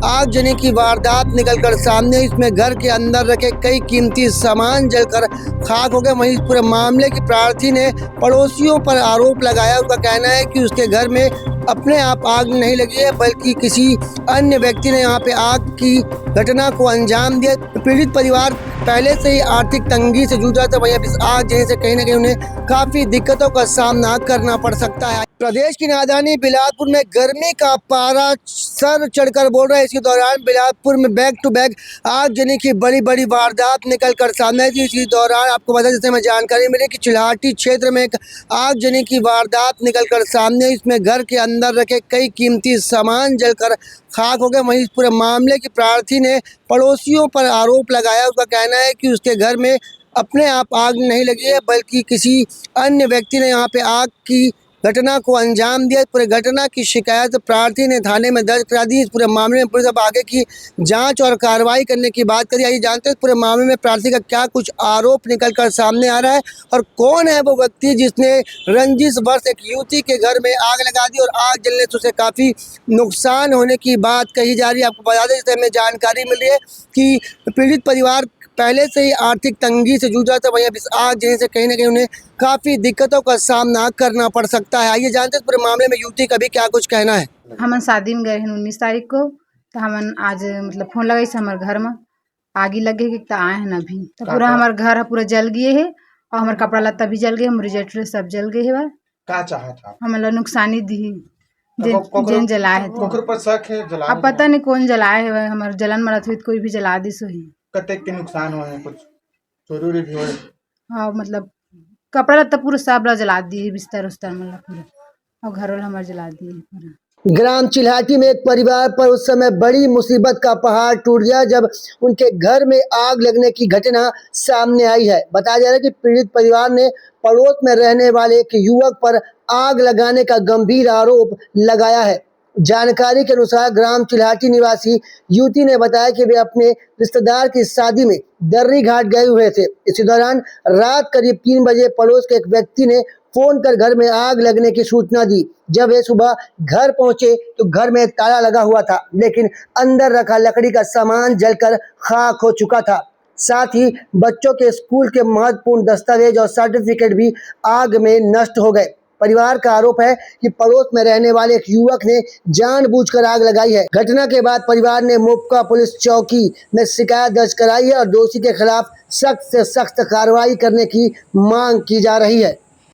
आगजनी की वारदात निकलकर सामने। इसमें घर के अंदर रखे कई कीमती सामान जलकर खाक हो गए। वहीं इस पूरे मामले की प्रार्थी ने पड़ोसियों पर आरोप लगाया। उसका कहना है कि उसके घर में अपने आप आग नहीं लगी है, बल्कि किसी अन्य व्यक्ति ने यहाँ पे आग की घटना को अंजाम दिया। पीड़ित परिवार पहले से ही आर्थिक तंगी से जूझ रहा था। वहीं अब इस आगजनी से कहीं न कहीं उन्हें काफी दिक्कतों का सामना करना पड़ सकता है। प्रदेश की राजधानी बिलासपुर में गर्मी का पारा सर चढ़कर बोल रहा है। इसके दौरान बिलासपुर में बैक टू बैक आगजनी की बड़ी बड़ी वारदात निकल कर सामने आई। इसी दौरान आपको बता देते हैं, जानकारी मिली कि चिल्हाटी क्षेत्र में एक आगजनी की वारदात निकल कर सामने। इसमें घर के अंदर रखे कई कीमती सामान जलकर खाक हो गए। वहीं इस पूरे मामले की प्रार्थी ने पड़ोसियों पर आरोप लगाया। उसका कहना है कि उसके घर में अपने आप आग नहीं लगी है, बल्कि किसी अन्य व्यक्ति ने यहाँ पे आग की घटना को अंजाम दिया। पूरे घटना की शिकायत प्रार्थी ने थाने में दर्ज करा दी। इस पूरे मामले में पुलिस अब आगे की जांच और कार्रवाई करने की बात करी। आइए जानते हैं इस पूरे मामले में प्रार्थी का क्या कुछ आरोप निकल कर सामने आ रहा है और कौन है वो व्यक्ति जिसने रंजिश वर्ष एक युवती के घर में आग लगा दी और आग जलने से उसे काफ़ी नुकसान होने की बात कही जा रही है। आपको बता दें, इससे हमें जानकारी मिली है कि पीड़ित परिवार पहले से ही आर्थिक तंगी से जूझ रहा था। वहीं अब इस आगजनी से कहीं न कहीं उन्हें काफ़ी दिक्कतों का सामना करना पड़ सकता है। आइए जानते हैं पूरे मामले में युवती का भी क्या कुछ कहना है। हमन शादी में गए हैं 19 तारीख को, तो हमन आज मतलब फोन लगाई से हमारे घर में आगी लगे कि तो आए हैं अभी, तो पूरा हमारे घर पूरा जल गए है और हमारे कपड़ा लत्ता भी जल गए, हमारे रेफ्रिजरेटर सब जल गए है। का चाहा था हमारा नुकसानी दी जिन जलाए है, पर शक है जला अब पता नहीं कौन जलाए है। हमारे जलन मरत हुई, कोई भी जला दी सो ही। कतेक के नुकसान हुए हैं, कुछ चोरी भी हुए? हाँ, मतलब कपड़ा लत्ता पूरा सब जला दिए, बिस्तर उस्तर मतलब पूरा, और घर वाला हमारे जला दिए पूरा। ग्राम चिल्हाटी में एक परिवार पर उस समय बड़ी मुसीबत का पहाड़ टूट गया जब उनके घर में आग लगने की घटना सामने आई है। बताया जा रहा है कि पीड़ित परिवार ने पड़ोस में रहने वाले एक युवक पर आग लगाने का गंभीर आरोप लगाया है। जानकारी के अनुसार ग्राम चिल्हाटी निवासी युवती ने बताया कि वे अपने रिश्तेदार की शादी में दर्री घाट गए हुए थे। इसी दौरान रात करीब 3 बजे पड़ोस के एक व्यक्ति ने फोन कर घर में आग लगने की सूचना दी। जब वे सुबह घर पहुंचे तो घर में एक ताला लगा हुआ था, लेकिन अंदर रखा लकड़ी का सामान जलकर खाक हो चुका था। साथ ही बच्चों के स्कूल के महत्वपूर्ण दस्तावेज और सर्टिफिकेट भी आग में नष्ट हो गए। परिवार का आरोप है कि पड़ोस में रहने वाले एक युवक ने जानबूझकर आग लगाई है। घटना के बाद परिवार ने मोपका पुलिस चौकी में शिकायत दर्ज कराई है और दोषी के खिलाफ सख्त से सख्त कार्रवाई करने की मांग की जा रही है।